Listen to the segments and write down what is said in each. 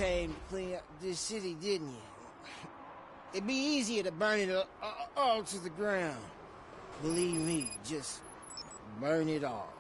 came to clean up this city, didn't you? It'd be easier to burn it all to the ground. Believe me, just burn it all.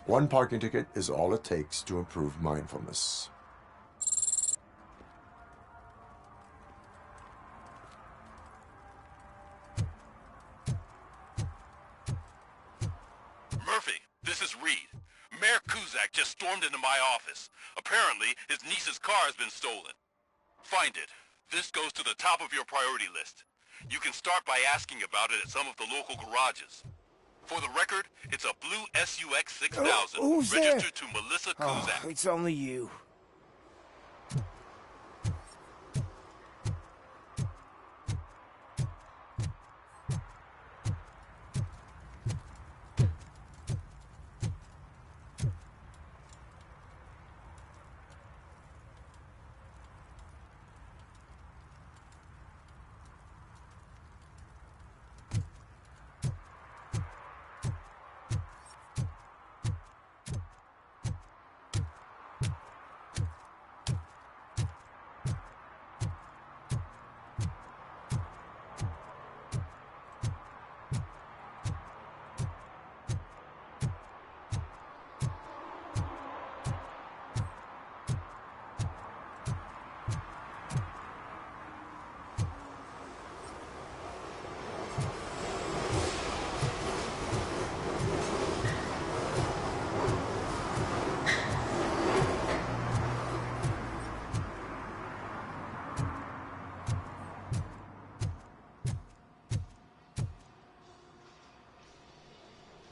One parking ticket is all it takes to improve mindfulness. Murphy, this is Reed. Mayor Kuzak just stormed into my office. Apparently, his niece's car has been stolen. Find it. This goes to the top of your priority list. You can start by asking about it at some of the local garages. For the record, it's a blue SUX 6000, Who's registered there? to Melissa Kuzak. Oh, it's only you.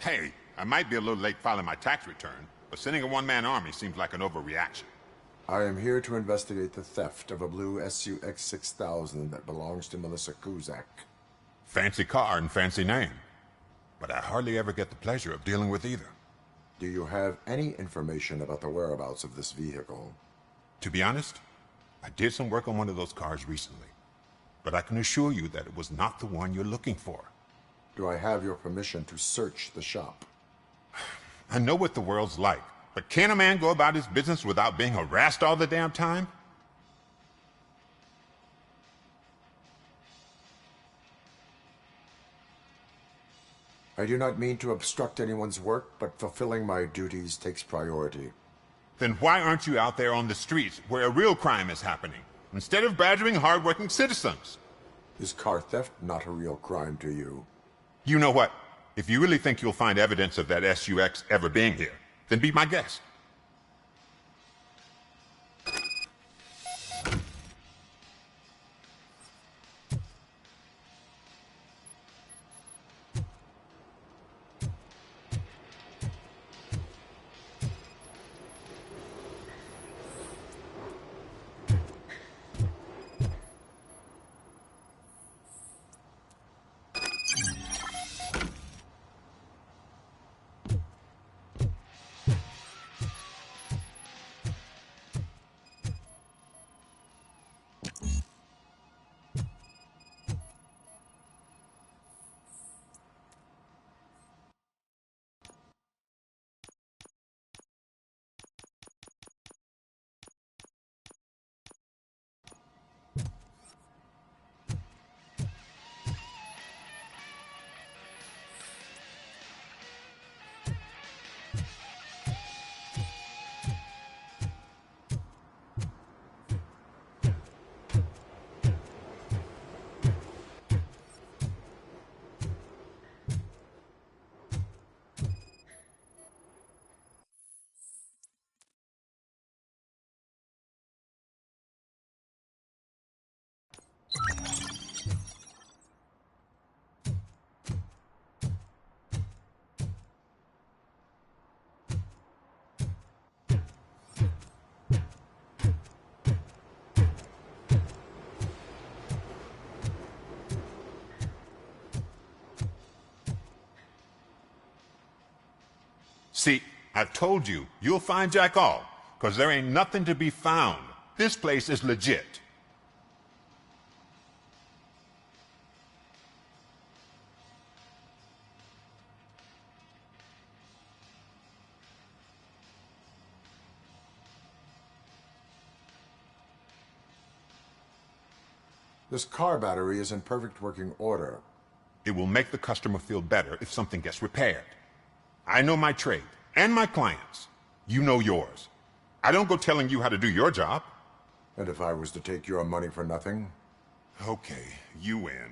Hey, I might be a little late filing my tax return, but sending a one-man army seems like an overreaction. I am here to investigate the theft of a blue SUX 6000 that belongs to Melissa Kuzak. Fancy car and fancy name. But I hardly ever get the pleasure of dealing with either. Do you have any information about the whereabouts of this vehicle? To be honest, I did some work on one of those cars recently. But I can assure you that it was not the one you're looking for. Do I have your permission to search the shop? I know what the world's like, but can a man go about his business without being harassed all the damn time? I do not mean to obstruct anyone's work, but fulfilling my duties takes priority. Then why aren't you out there on the streets where a real crime is happening, instead of badgering hard-working citizens? Is car theft not a real crime to you? You know what? If you really think you'll find evidence of that SUX ever being here, then be my guest. See, I told you, you'll find Jack all, because there ain't nothing to be found. This place is legit. This car battery is in perfect working order. It will make the customer feel better if something gets repaired. I know my trade, and my clients. You know yours. I don't go telling you how to do your job. And if I was to take your money for nothing? Okay, you win.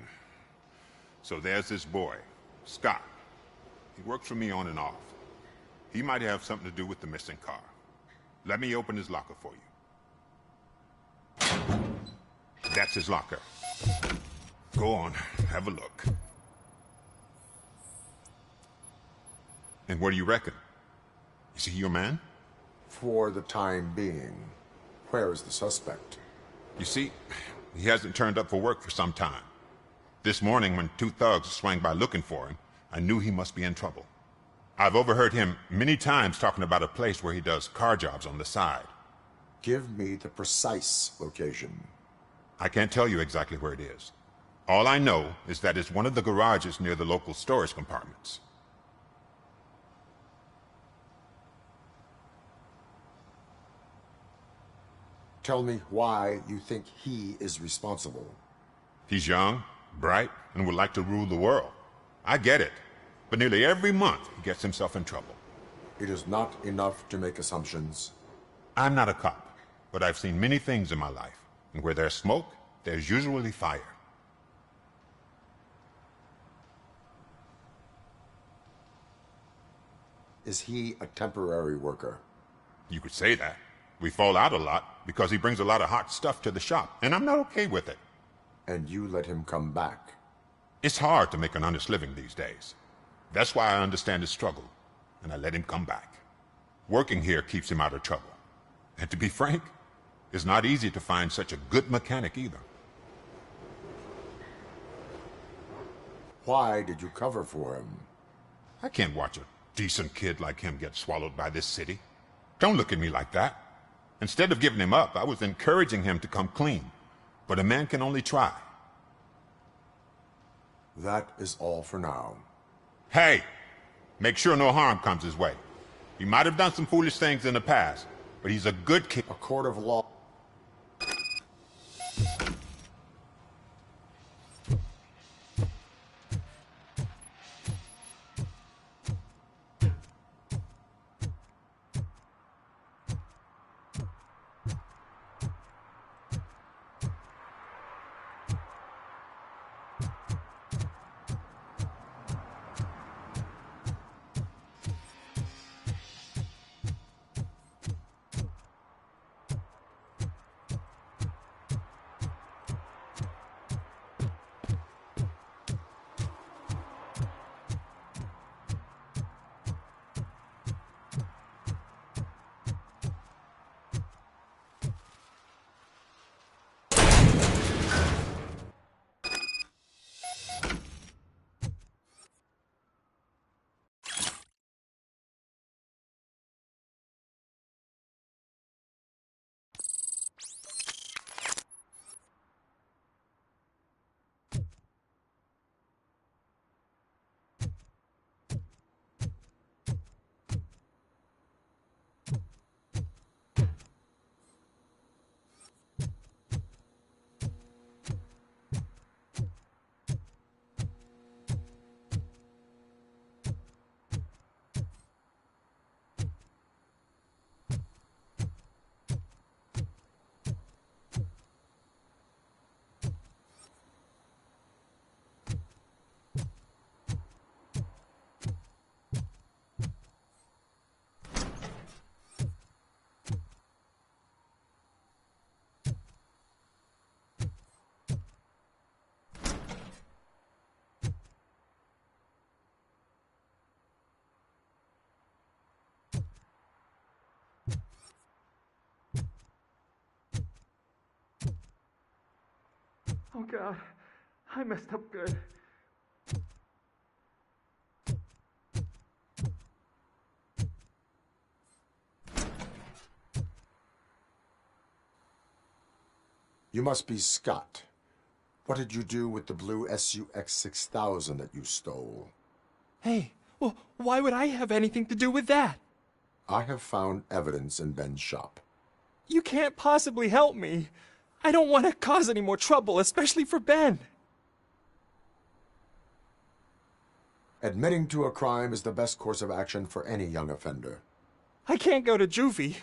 So there's this boy, Scott. He works for me on and off. He might have something to do with the missing car. Let me open his locker for you. That's his locker. Go on, have a look. And what do you reckon? Is he your man? For the time being. Where is the suspect? You see, he hasn't turned up for work for some time. This morning, when two thugs swang by looking for him, I knew he must be in trouble. I've overheard him many times talking about a place where he does car jobs on the side. Give me the precise location. I can't tell you exactly where it is. All I know is that it's one of the garages near the local storage compartments. Tell me why you think he is responsible. He's young, bright, and would like to rule the world. I get it. But nearly every month, he gets himself in trouble. It is not enough to make assumptions. I'm not a cop, but I've seen many things in my life. And where there's smoke, there's usually fire. Is he a temporary worker? You could say that. We fall out a lot because he brings a lot of hot stuff to the shop, and I'm not okay with it. And you let him come back? It's hard to make an honest living these days. That's why I understand his struggle, and I let him come back. Working here keeps him out of trouble. And to be frank, it's not easy to find such a good mechanic either. Why did you cover for him? I can't watch a decent kid like him get swallowed by this city. Don't look at me like that. Instead of giving him up, I was encouraging him to come clean. But a man can only try. That is all for now. Hey, make sure no harm comes his way. He might have done some foolish things in the past, but he's a good kid. A court of law. Oh God, I messed up good. You must be Scott. What did you do with the blue SUX 6000 that you stole? Hey, well, why would I have anything to do with that? I have found evidence in Ben's shop. You can't possibly help me. I don't want to cause any more trouble, especially for Ben. Admitting to a crime is the best course of action for any young offender. I can't go to juvie.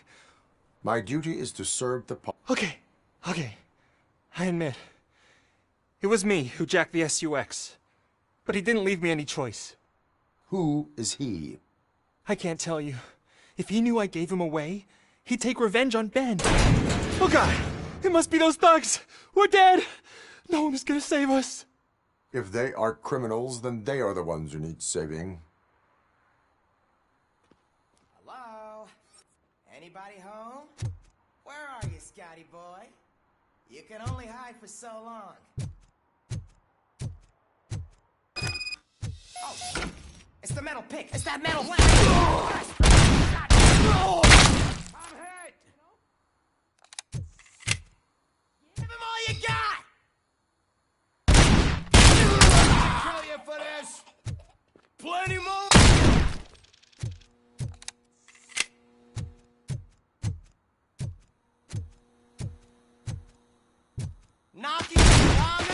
My duty is to serve the Okay. I admit. It was me who jacked the SUX. But he didn't leave me any choice. Who is he? I can't tell you. If he knew I gave him away, he'd take revenge on Ben. Oh God! It must be those thugs! We're dead! No one is gonna save us. If they are criminals, then they are the ones who need saving. Hello? Anybody home? Where are you, Scotty boy? You can only hide for so long. Oh, it's the metal pick. It's that metal flag. I'm hit. Give him all you got. I'll kill you for this. Plenty more. Knock you down.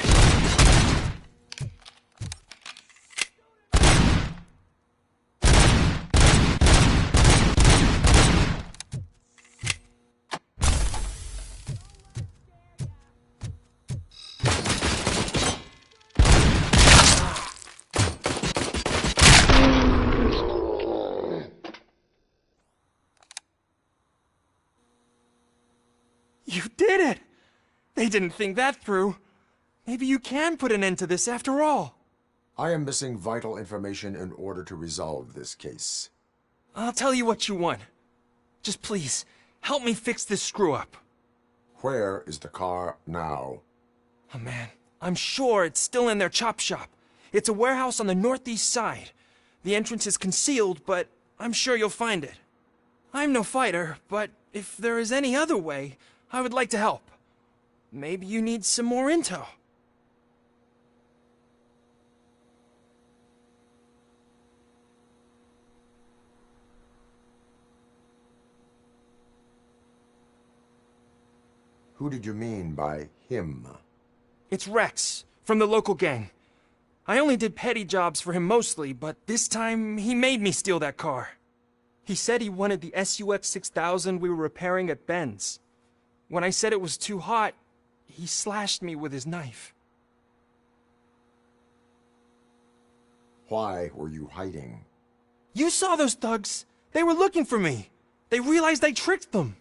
You did it! They didn't think that through. Maybe you can put an end to this after all. I am missing vital information in order to resolve this case. I'll tell you what you want. Just please, help me fix this screw-up. Where is the car now? Oh man, I'm sure it's still in their chop shop. It's a warehouse on the northeast side. The entrance is concealed, but I'm sure you'll find it. I'm no fighter, but if there is any other way, I would like to help. Maybe you need some more intel. Who did you mean by him? It's Rex, from the local gang. I only did petty jobs for him mostly, but this time he made me steal that car. He said he wanted the SUX 6000 we were repairing at Ben's. When I said it was too hot, he slashed me with his knife. Why were you hiding? You saw those thugs! They were looking for me! They realized I tricked them!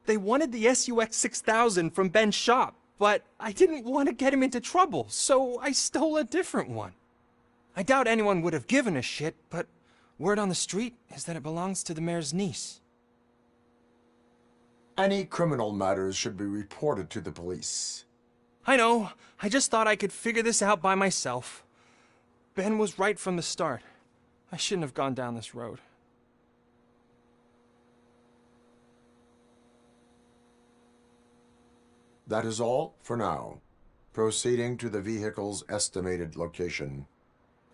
They wanted the SUX 6000 from Ben's shop, but I didn't want to get him into trouble, so I stole a different one. I doubt anyone would have given a shit, but word on the street is that it belongs to the mayor's niece. Any criminal matters should be reported to the police. I know. I just thought I could figure this out by myself. Ben was right from the start. I shouldn't have gone down this road. That is all for now. Proceeding to the vehicle's estimated location.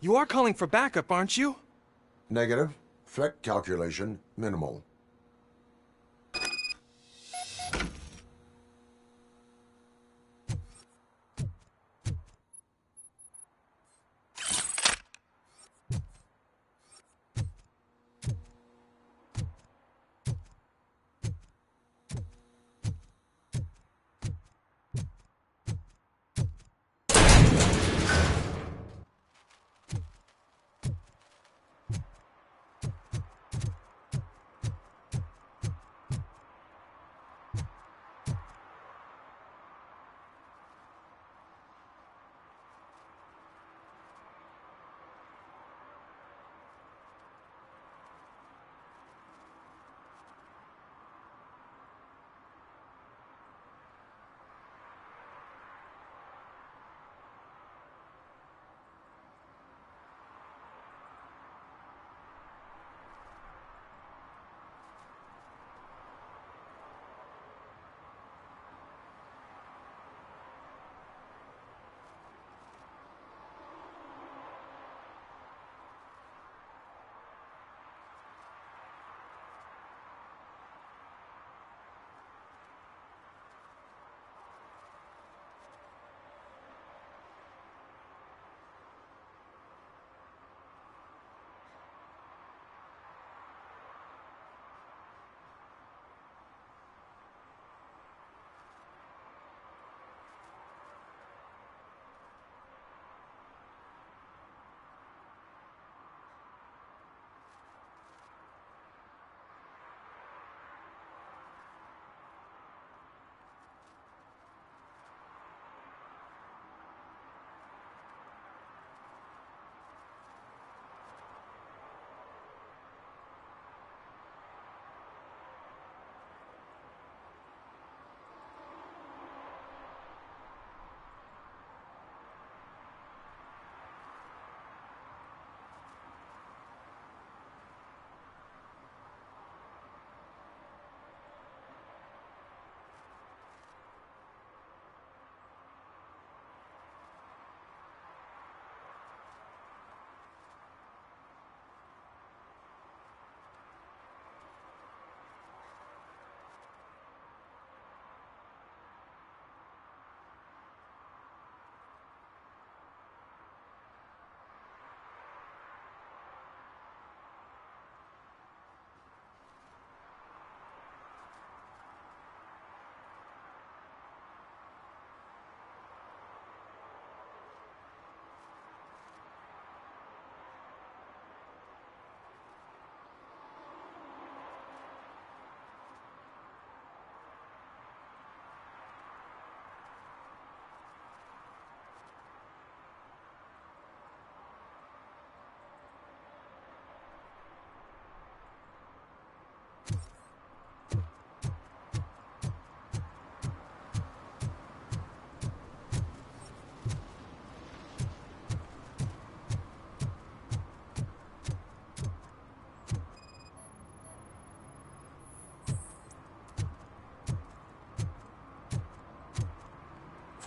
You are calling for backup, aren't you? Negative. Threat calculation minimal.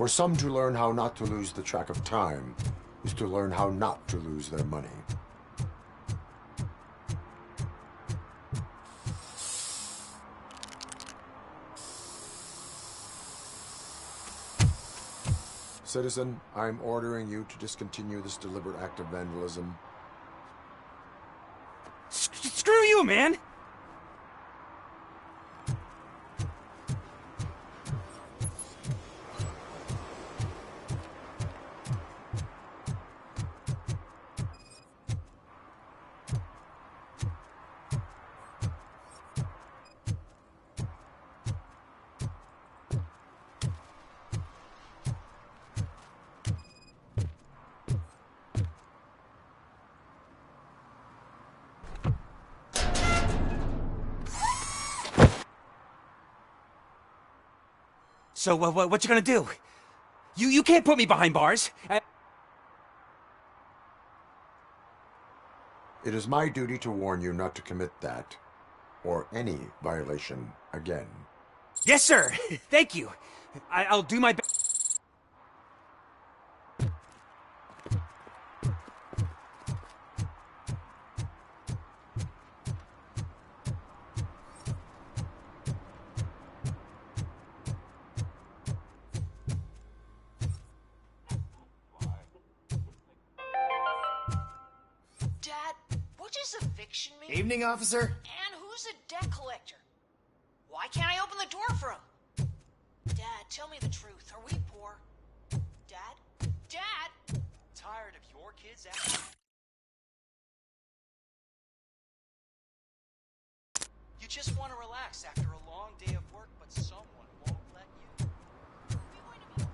For some to learn how not to lose the track of time is to learn how not to lose their money. Citizen, I'm ordering you to discontinue this deliberate act of vandalism. Screw you, man! So, what you gonna do? You can't put me behind bars. It is my duty to warn you not to commit that, or any violation, again. Yes, sir. Thank you. I'll do my best. Eviction mean? Evening, officer. And who's a debt collector? Why can't I open the door for him? Dad, tell me the truth. Are we poor? Dad? Dad? Tired of your kids acting... You just want to relax after a long day of work, but someone won't let you. Are we going to be okay?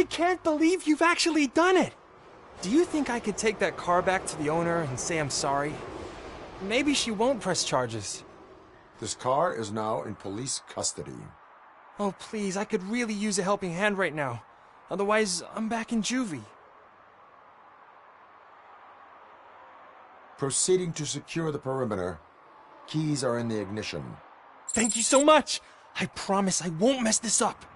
I can't believe you've actually done it! Do you think I could take that car back to the owner and say I'm sorry? Maybe she won't press charges. This car is now in police custody. Oh, please, I could really use a helping hand right now. Otherwise, I'm back in juvie. Proceeding to secure the perimeter. Keys are in the ignition. Thank you so much! I promise I won't mess this up.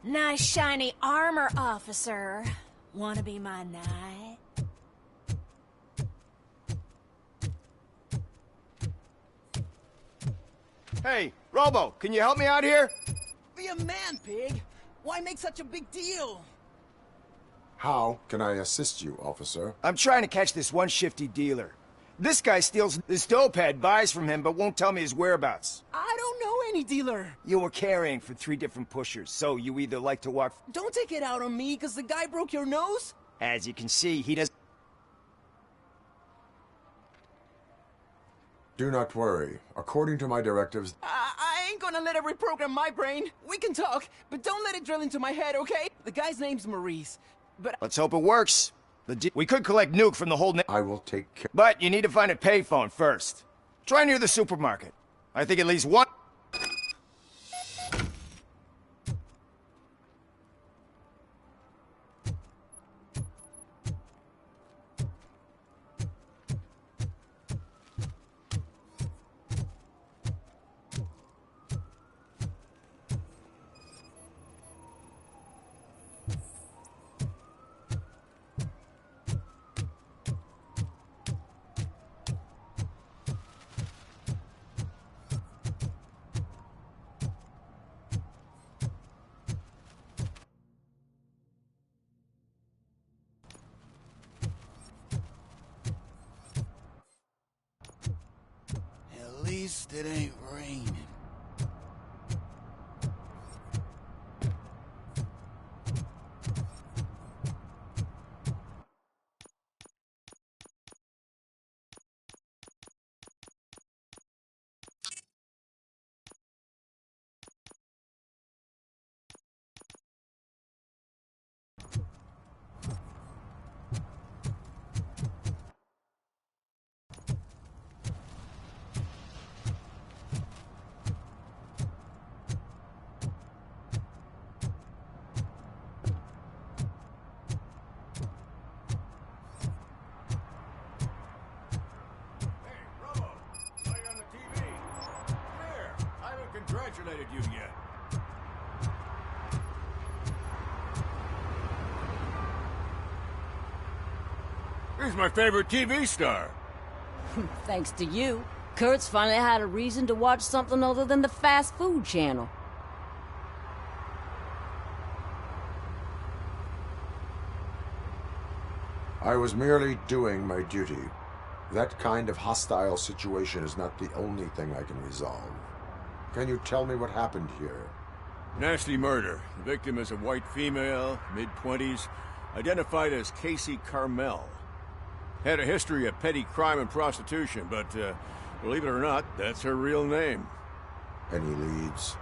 Nice shiny armor, officer. Wanna be my knight? Hey, Robo, can you help me out here? Be a man, pig. Why make such a big deal? How can I assist you, officer? I'm trying to catch this one shifty dealer. This guy steals this dopehead, buys from him, but won't tell me his whereabouts. I don't know any dealer. You were carrying for 3 different pushers, so you either like to walk... Don't take it out on me, because the guy broke your nose? As you can see, he does... Do not worry. According to my directives, I ain't gonna let it reprogram my brain. We can talk, but don't let it drill into my head, okay? The guy's name's Maurice, but... Let's hope it works. We could collect nuke from the whole... I will take care... But you need to find a payphone first. Try near the supermarket. I think at least one... At least it ain't raining. Congratulated you yet. He's my favorite TV star. Thanks to you, Kurt's finally had a reason to watch something other than the fast food channel. I was merely doing my duty. That kind of hostile situation is not the only thing I can resolve. Can you tell me what happened here? Nasty murder. The victim is a white female, mid-20s, identified as Casey Carmel. Had a history of petty crime and prostitution, but believe it or not, that's her real name. Any leads?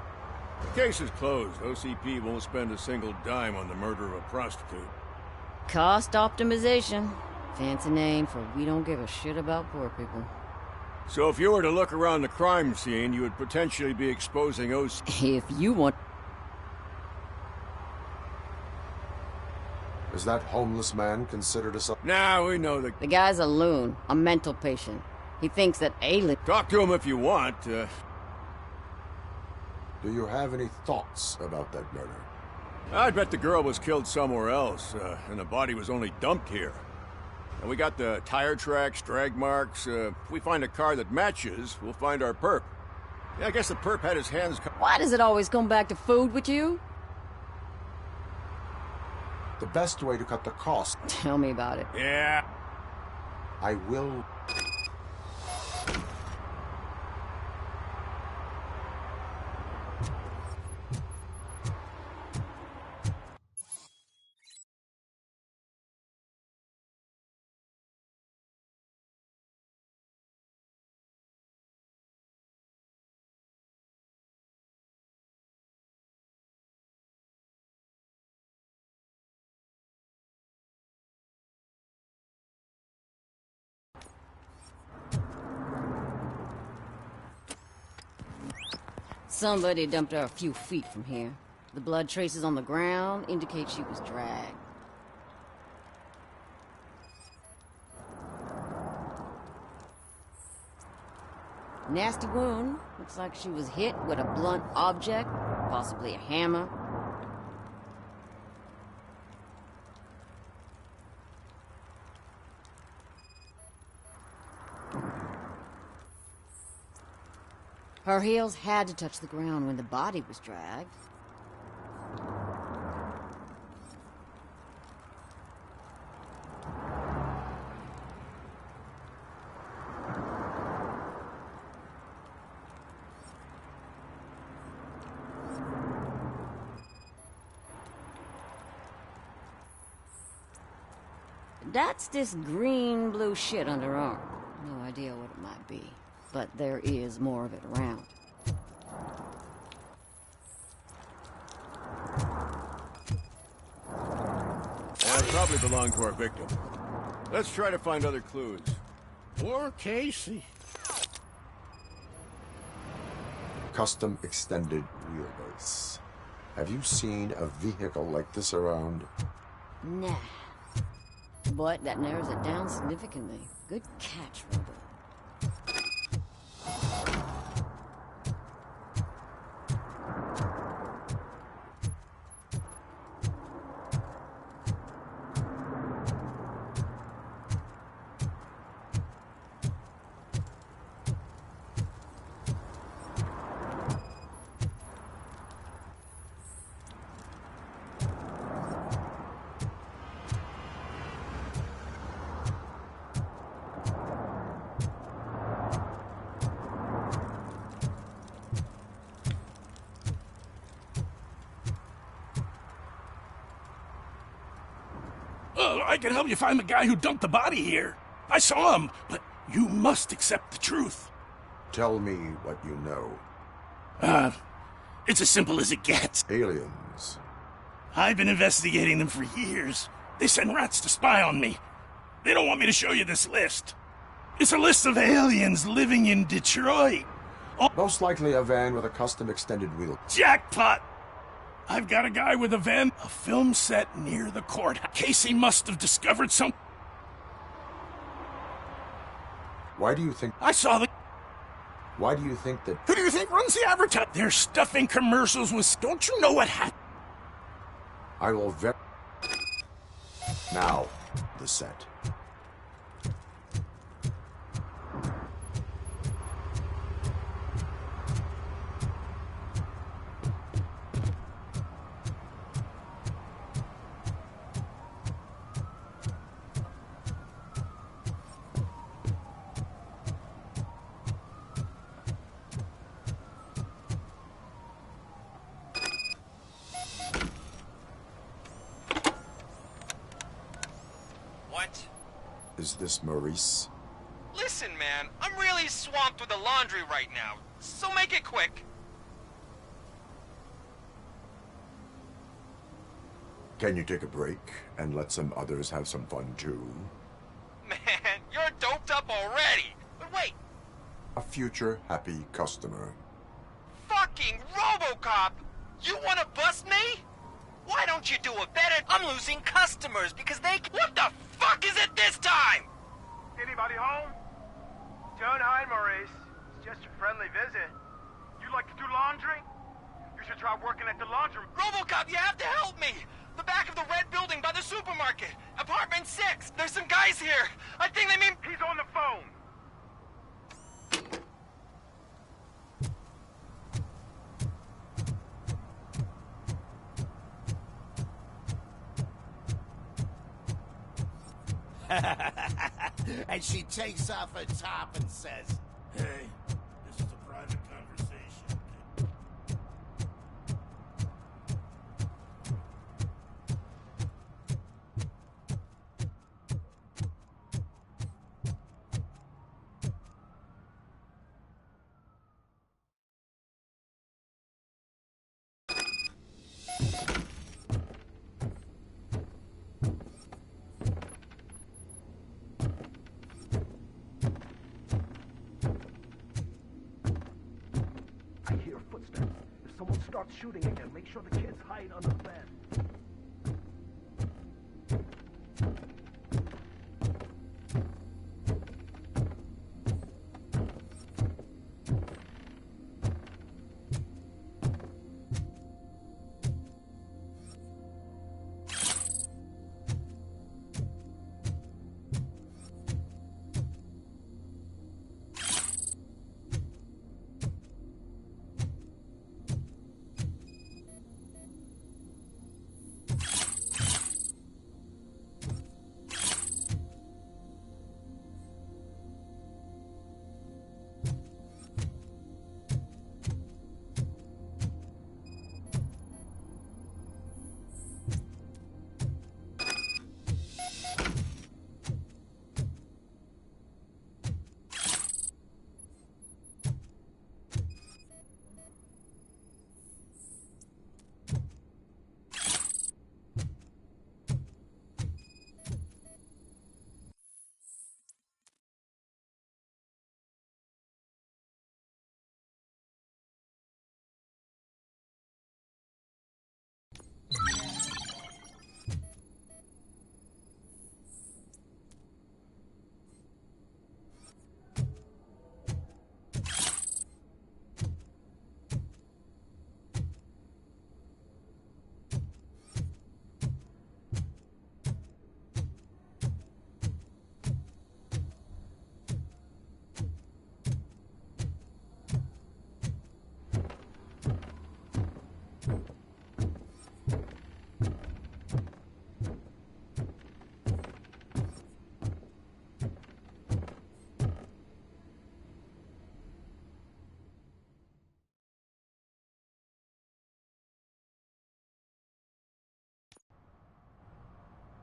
The case is closed. OCP won't spend a single dime on the murder of a prostitute. Cost optimization. Fancy name for we don't give a shit about poor people. So if you were to look around the crime scene, you would potentially be exposing OCP. If you want... Is that homeless man considered a... Nah, we know The guy's a loon, a mental patient. He thinks that alien... Talk to him if you want. Do you have any thoughts about that murder? I bet the girl was killed somewhere else, and the body was only dumped here. And we got the tire tracks, drag marks. If we find a car that matches, we'll find our perp. Yeah, I guess the perp had his hands... Why does it always come back to food with you? The best way to cut the cost... Tell me about it. Yeah. I will... Somebody dumped her a few feet from here. The blood traces on the ground indicate she was dragged. Nasty wound. Looks like she was hit with a blunt object, possibly a hammer. Her heels had to touch the ground when the body was dragged. That's this green-blue shit under her arm. No idea what it might be, but there is more of it around. That probably belonged to our victim. Let's try to find other clues. Poor Casey. Custom extended wheelbase. Have you seen a vehicle like this around? Nah. But that narrows it down significantly. Good catch, Robo. I can help you find the guy who dumped the body here. I saw him, but you must accept the truth. Tell me what you know. It's as simple as it gets. Aliens. I've been investigating them for years. They send rats to spy on me. They don't want me to show you this list. It's a list of aliens living in Detroit. Most likely a van with a custom extended wheel. Jackpot! I've got a guy with a van, a film set near the courthouse. Casey must have discovered some... Why do you think... I saw the... Why do you think that... Who do you think runs the advertising? They're stuffing commercials with... Don't you know what happened? I will Now, the set. Is this Maurice? Listen, man, I'm really swamped with the laundry right now, so make it quick. Can you take a break and let some others have some fun too? Man, you're doped up already. But wait, A future happy customer. fucking RoboCop! You wanna bust me? Why don't you do it better? I'm losing customers because they... What the fuck is it this time? Anybody home? Don't hide, Maurice. It's just a friendly visit. You like to do laundry? You should try working at the laundry. RoboCop, you have to help me! The back of the red building by the supermarket. Apartment 6. There's some guys here. I think they mean... He's on the phone. And she takes off her top and says, Hey, this is a private conversation. I hear footsteps. If someone starts shooting again, make sure the kids hide under the bed.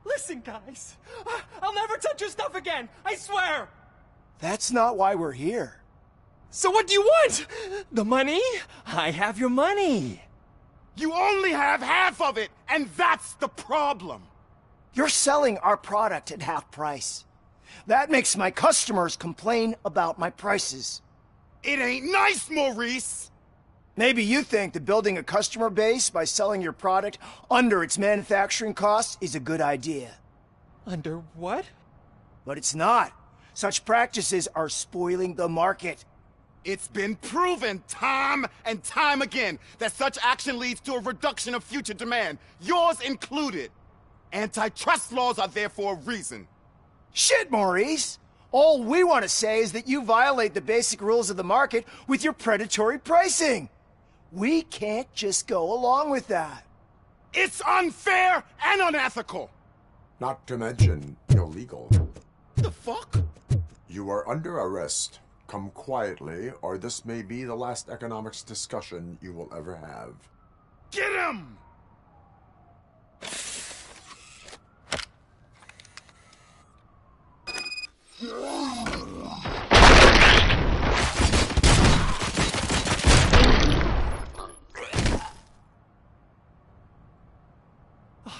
Listen, guys. I'll never touch your stuff again. I swear. That's not why we're here. So what do you want? The money? I have your money. You only have half of it, and that's the problem. You're selling our product at half price. That makes my customers complain about my prices. It ain't nice, Maurice. Maybe you think that building a customer base by selling your product under its manufacturing costs is a good idea. Under what? But it's not. Such practices are spoiling the market. It's been proven time and time again that such action leads to a reduction of future demand, yours included. Antitrust laws are there for a reason. Shit, Maurice! All we want to say is that you violate the basic rules of the market with your predatory pricing. We can't just go along with that. It's unfair and unethical. Not to mention illegal. The fuck? You are under arrest. Come quietly, or this may be the last economics discussion you will ever have. Get him! Oh,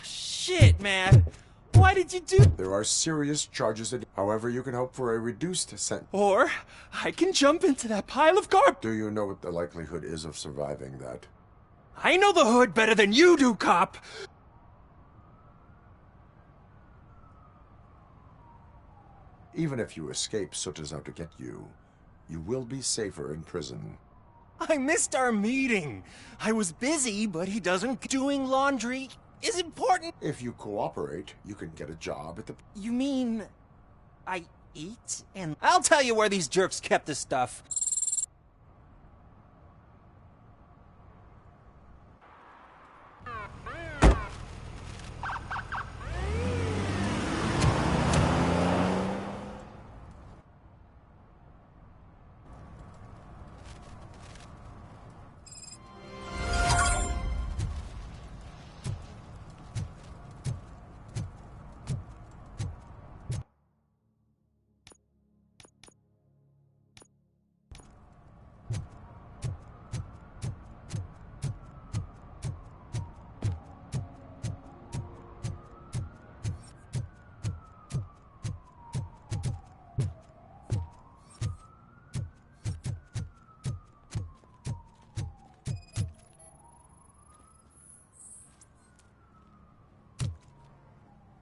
shit, man. Why did you do... There are serious charges. However, you can hope for a reduced sentence. Or I can jump into that pile of garbage. Do you know what the likelihood is of surviving that? I know the hood better than you do, cop. Even if you escape Soot is out to get you, you will be safer in prison. I missed our meeting. I was busy, but he doesn't... Doing laundry is important. If you cooperate, you can get a job at the... You mean... I eat? And I'll tell you where these jerks kept the stuff.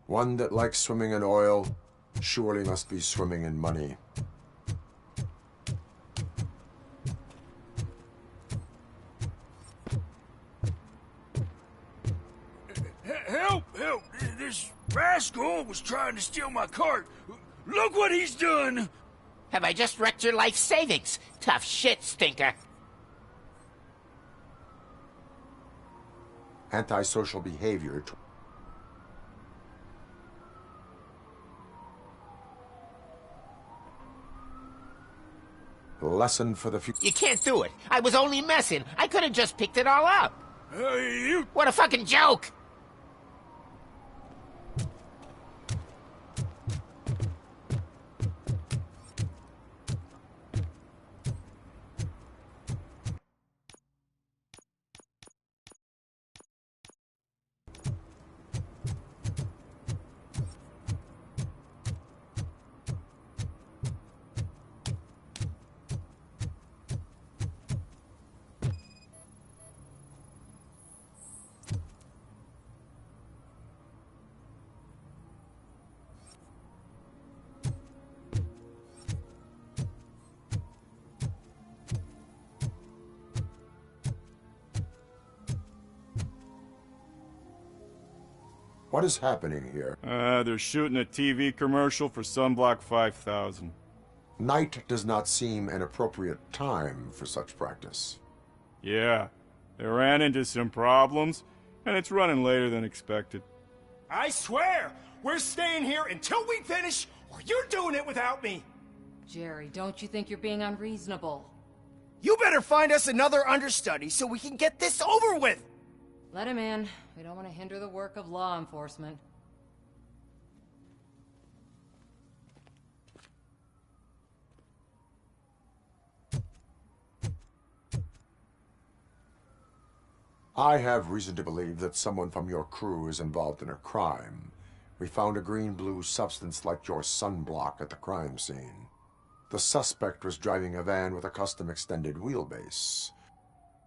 One that likes swimming in oil surely must be swimming in money. Help! Help! This rascal was trying to steal my cart. Look what he's done! Have I just wrecked your life savings? Tough shit, stinker. Antisocial behavior. Lesson for the future. You can't do it. I was only messing. I could have just picked it all up. What a fucking joke! What is happening here? They're shooting a TV commercial for Sunblock 5000. Night does not seem an appropriate time for such practice. Yeah, they ran into some problems, and it's running later than expected. I swear, we're staying here until we finish, or you're doing it without me. Jerry, don't you think you're being unreasonable? You better find us another understudy so we can get this over with. Let him in. We don't want to hinder the work of law enforcement. I have reason to believe that someone from your crew is involved in a crime. We found a green-blue substance like your sunblock at the crime scene. The suspect was driving a van with a custom extended wheelbase.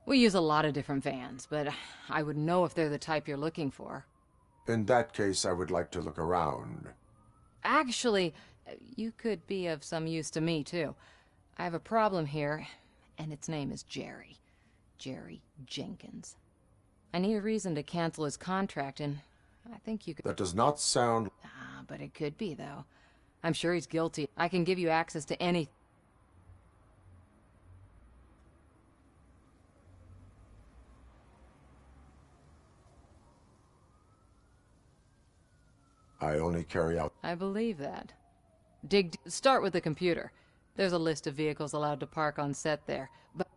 We use a lot of different vans, but I would know if they're the type you're looking for. In that case, I would like to look around. Actually, you could be of some use to me, too. I have a problem here, and its name is Jerry. Jerry Jenkins. I need a reason to cancel his contract, and I think you could... That does not sound... Ah, but it could be, though. I'm sure he's guilty. I can give you access to any... I only carry out... I believe that. Start with the computer. There's a list of vehicles allowed to park on set there, but...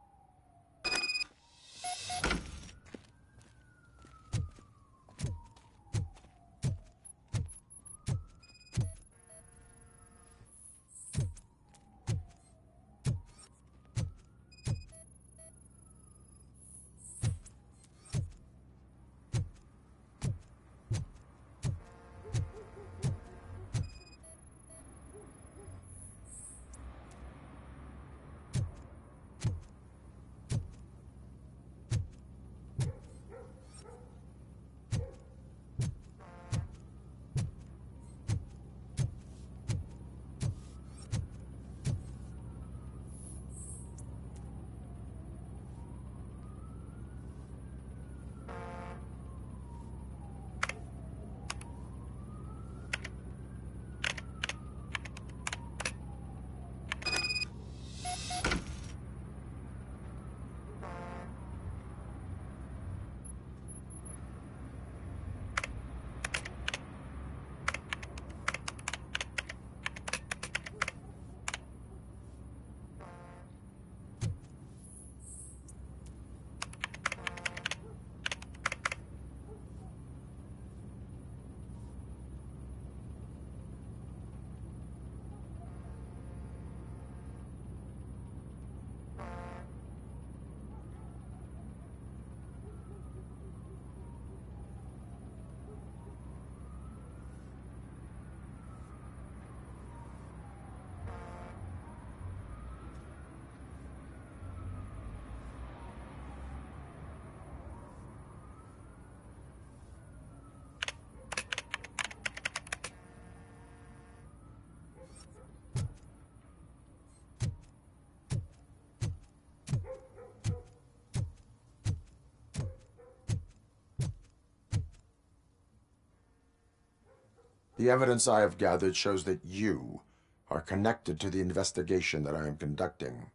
The evidence I have gathered shows that you are connected to the investigation that I am conducting.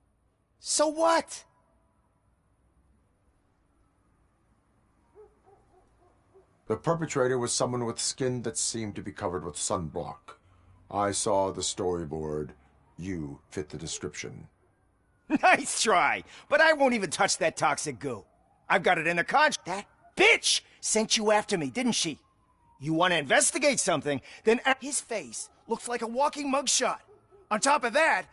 So what? The perpetrator was someone with skin that seemed to be covered with sunblock. I saw the storyboard. You fit the description. Nice try, but I won't even touch that toxic goo. I've got it in the contract. That bitch sent you after me, didn't she? You want to investigate something, then his face looks like a walking mugshot. On top of that,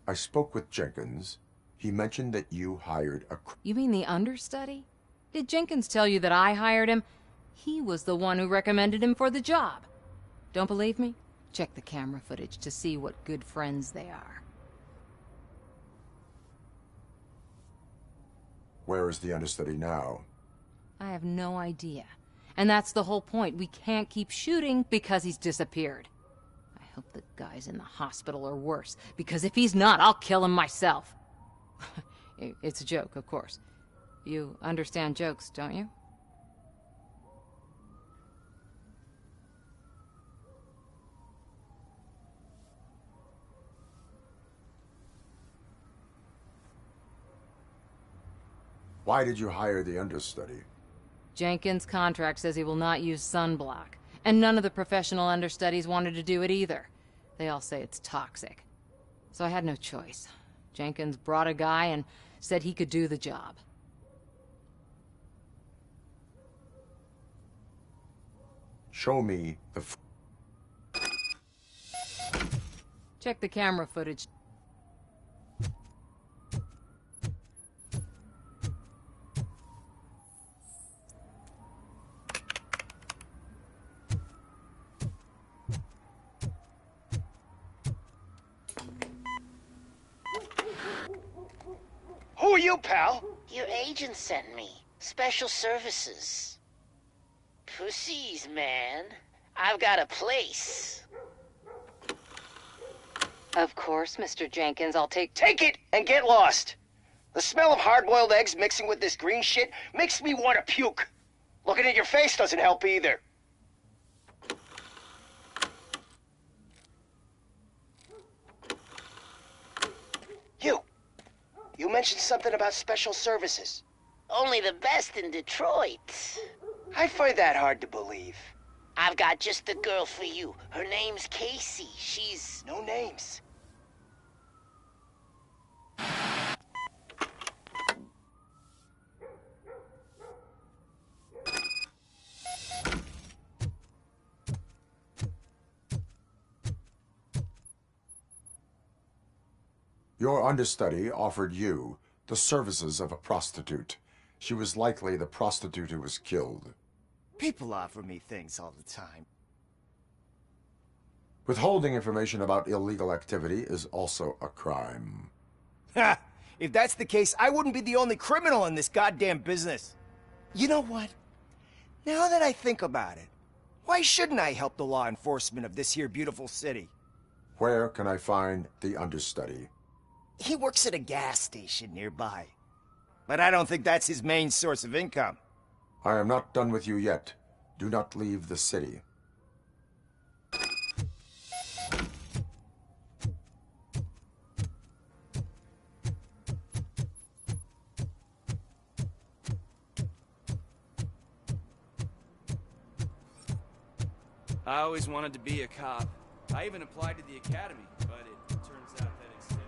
I spoke with Jenkins. He mentioned that you hired a... You mean the understudy? Did Jenkins tell you that I hired him? He was the one who recommended him for the job. Don't believe me? Check the camera footage to see what good friends they are. Where is the understudy now? I have no idea. And that's the whole point. We can't keep shooting because he's disappeared. I hope the guy's in the hospital or worse, because if he's not, I'll kill him myself. It's a joke, of course. You understand jokes, don't you? Why did you hire the understudy? Jenkins' contract says he will not use sunblock, and none of the professional understudies wanted to do it either. They all say it's toxic. So I had no choice. Jenkins brought a guy and said he could do the job. Show me the... Check the camera footage. who are you, pal? Your agent sent me. Special services. Pussies, man. I've got a place. Of course, Mr. Jenkins, I'll take Take it and get lost. The smell of hard-boiled eggs mixing with this green shit makes me want to puke. Looking at your face doesn't help either. You mentioned something about special services. Only the best in Detroit. I find that hard to believe. I've got just the girl for you. Her name's Casey. She's... No names. Your understudy offered you the services of a prostitute. She was likely the prostitute who was killed. People offer me things all the time. Withholding information about illegal activity is also a crime. Ha! If that's the case, I wouldn't be the only criminal in this goddamn business. You know what? Now that I think about it, why shouldn't I help the law enforcement of this here beautiful city? Where can I find the understudy? He works at a gas station nearby. But I don't think that's his main source of income. I am not done with you yet. Do not leave the city. I always wanted to be a cop. I even applied to the academy, but it turns out that extensive.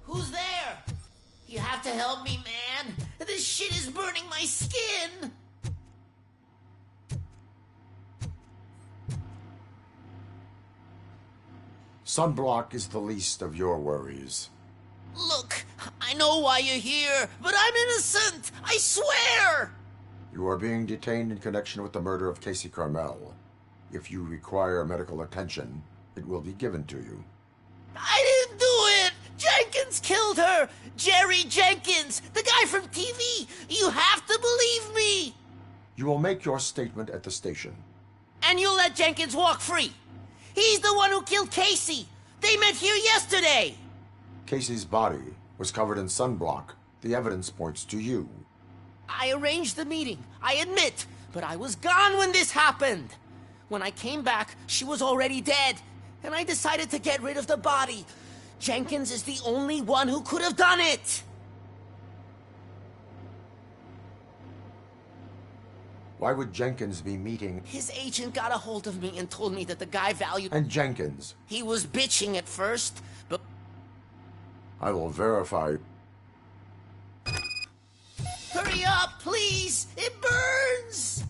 Who's there? You have to help me, man. This shit is burning my skin. Sunblock is the least of your worries. Look, I know why you're here, but I'm innocent! I swear! You are being detained in connection with the murder of Casey Carmel. If you require medical attention, it will be given to you. I didn't do it! Jenkins killed her! Jerry Jenkins! The guy from TV! You have to believe me! You will make your statement at the station. And you'll let Jenkins walk free! He's the one who killed Casey! They met here yesterday! Casey's body was covered in sunblock. The evidence points to you. I arranged the meeting, I admit, but I was gone when this happened. When I came back, she was already dead, and I decided to get rid of the body. Jenkins is the only one who could have done it! Why would Jenkins be meeting... His agent got a hold of me and told me that the guy valued... And Jenkins? He was bitching at first, but... I will verify... Hurry up, please! It burns!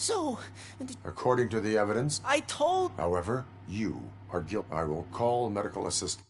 So... According to the evidence... I told... However, you are guilty. I will call medical assistance.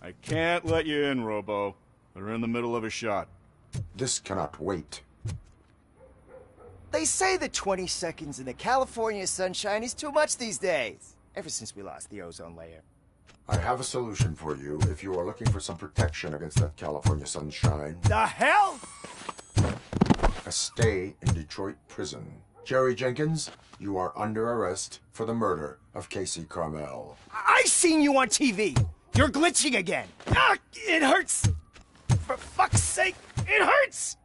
I can't let you in, Robo. They're in the middle of a shot. This cannot wait. They say that 20 seconds in the California sunshine is too much these days. Ever since we lost the ozone layer. I have a solution for you if you are looking for some protection against that California sunshine. The hell? A stay in Detroit prison. Jerry Jenkins, you are under arrest for the murder of Casey Carmel. I seen you on TV. You're glitching again. Ah, it hurts. For fuck's sake, it hurts.